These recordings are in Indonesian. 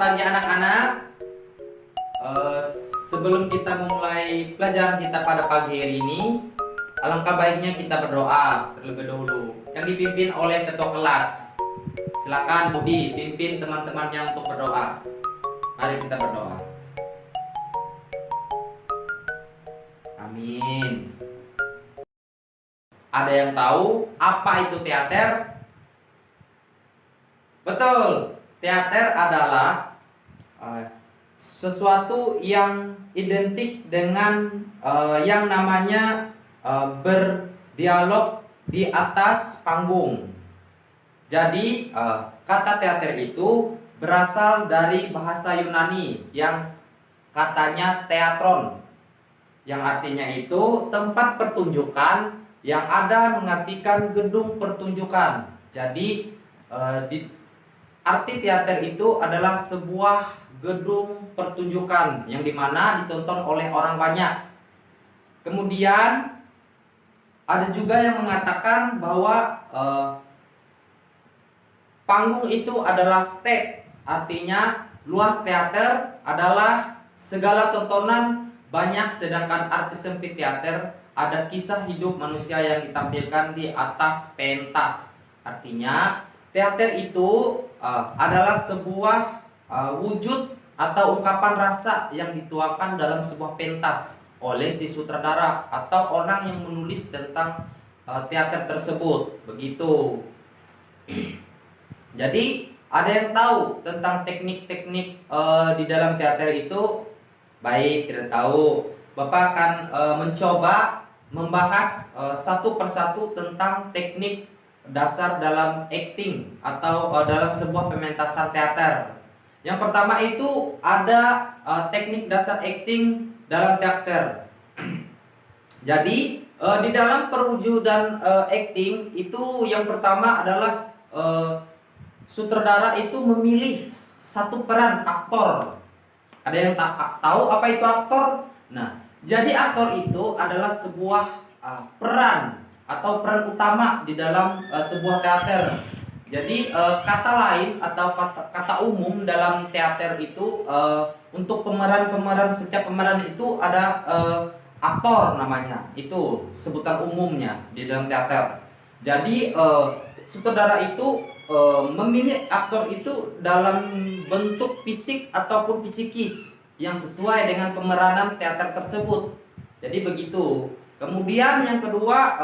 pagi anak-anak. Sebelum kita memulai pelajaran kita pada pagi hari ini, alangkah baiknya kita berdoa terlebih dahulu, yang dipimpin oleh ketua kelas. Silakan Budi pimpin teman-temannya untuk berdoa. Mari kita berdoa. Amin. Ada yang tahu apa itu teater? Betul, teater adalah sesuatu yang identik dengan yang namanya berdialog di atas panggung. Jadi kata teater itu berasal dari bahasa Yunani yang katanya teatron, yang artinya itu tempat pertunjukan, yang ada mengartikan gedung pertunjukan. Jadi arti teater itu adalah sebuah gedung pertunjukan yang dimana ditonton oleh orang banyak. Kemudian ada juga yang mengatakan bahwa panggung itu adalah stage, artinya luas teater adalah segala tontonan banyak, sedangkan arti sempit teater ada kisah hidup manusia yang ditampilkan di atas pentas. Artinya teater itu adalah sebuah wujud atau ungkapan rasa yang dituangkan dalam sebuah pentas oleh si sutradara atau orang yang menulis tentang teater tersebut. Begitu. Jadi ada yang tahu tentang teknik-teknik di dalam teater itu? Baik, tidak tahu. Bapak akan mencoba membahas satu persatu tentang teknik dasar dalam acting atau dalam sebuah pementasan teater. Yang pertama itu ada teknik dasar acting dalam teater. Jadi di dalam perwujudan acting itu yang pertama adalah sutradara itu memilih satu peran aktor. Ada yang tahu apa itu aktor? Nah, jadi aktor itu adalah sebuah peran atau peran utama di dalam sebuah teater. Jadi kata lain atau kata umum dalam teater itu untuk pemeran-pemeran, setiap pemeran itu ada aktor namanya. Itu sebutan umumnya di dalam teater. Jadi sutradara itu memilih aktor itu dalam bentuk fisik ataupun psikis yang sesuai dengan pemeranan teater tersebut. Jadi begitu. Kemudian yang kedua,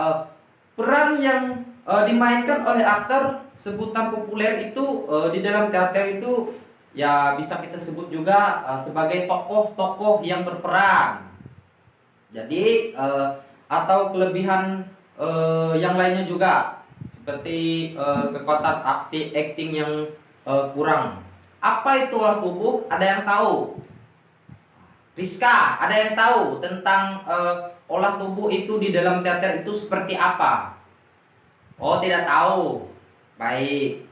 peran yang dimainkan oleh aktor, sebutan populer itu di dalam teater itu ya bisa kita sebut juga sebagai tokoh-tokoh yang berperan. Jadi atau kelebihan yang lainnya juga seperti kekuatan acting yang kurang. Apa itu olah tubuh? Ada yang tahu? Rizka, ada yang tahu tentang olah tubuh itu di dalam teater itu seperti apa? Oh, tidak tahu. Baik.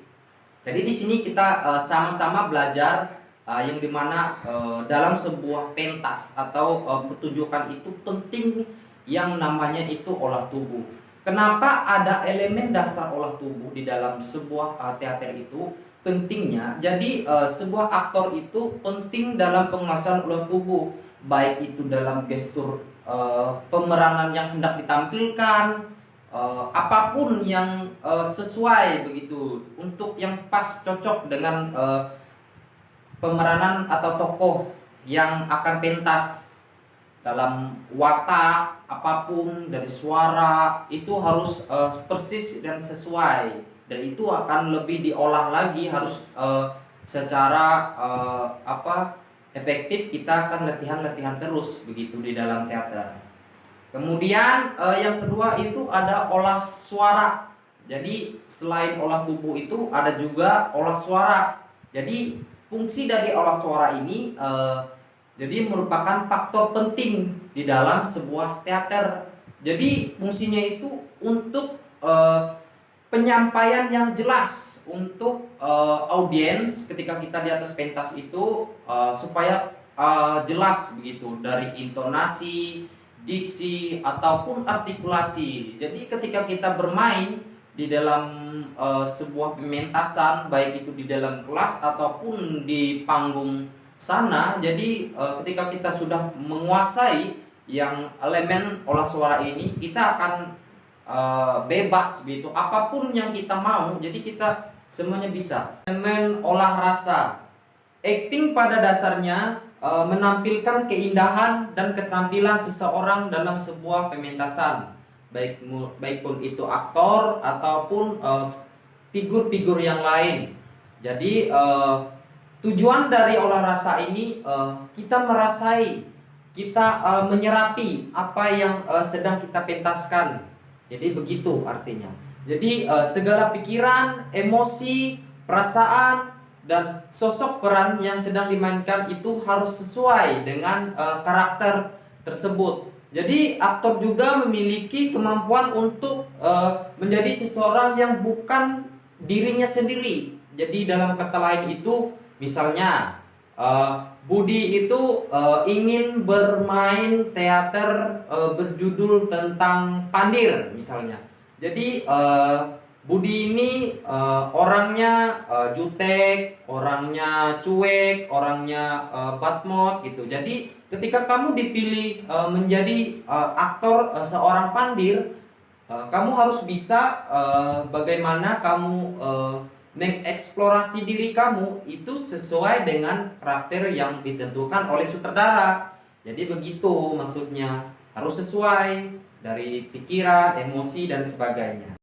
Jadi di sini kita sama-sama belajar yang dimana dalam sebuah pentas atau pertunjukan itu penting yang namanya itu olah tubuh. Kenapa ada elemen dasar olah tubuh di dalam sebuah teater itu? Pentingnya, jadi sebuah aktor itu penting dalam penguasaan olah tubuh, baik itu dalam gestur pemeranan yang hendak ditampilkan, apapun yang sesuai begitu, untuk yang pas cocok dengan pemeranan atau tokoh yang akan pentas. Dalam watak apapun, dari suara itu harus persis dan sesuai. Dan itu akan lebih diolah lagi, harus secara efektif. Kita akan latihan-latihan terus begitu di dalam teater. Kemudian yang kedua itu ada olah suara. Jadi selain olah tubuh itu ada juga olah suara. Jadi fungsi dari olah suara ini jadi merupakan faktor penting di dalam sebuah teater. Jadi fungsinya itu untuk penyampaian yang jelas untuk audiens ketika kita di atas pentas itu supaya jelas begitu dari intonasi, diksi ataupun artikulasi. Jadi ketika kita bermain di dalam sebuah pementasan, baik itu di dalam kelas ataupun di panggung sana. Jadi ketika kita sudah menguasai yang elemen olah suara ini, kita akan bebas gitu, apapun yang kita mau, jadi kita semuanya bisa. Elemen olah rasa. Acting pada dasarnya menampilkan keindahan dan keterampilan seseorang dalam sebuah pementasan, baik pun itu aktor ataupun figur-figur yang lain. Jadi tujuan dari olah rasa ini kita merasai, kita menyerapi apa yang sedang kita pentaskan. Jadi begitu artinya. Jadi segala pikiran, emosi, perasaan, dan sosok peran yang sedang dimainkan itu harus sesuai dengan karakter tersebut. Jadi aktor juga memiliki kemampuan untuk menjadi seseorang yang bukan dirinya sendiri. Jadi dalam kata lain itu, misalnya Budi itu ingin bermain teater berjudul tentang Pandir misalnya. Jadi Budi ini orangnya jutek, orangnya cuek, orangnya bad mood gitu. Jadi ketika kamu dipilih menjadi aktor seorang Pandir, kamu harus bisa bagaimana kamu mengeksplorasi diri kamu itu sesuai dengan karakter yang ditentukan oleh sutradara. Jadi begitu maksudnya, harus sesuai dari pikiran, emosi, dan sebagainya.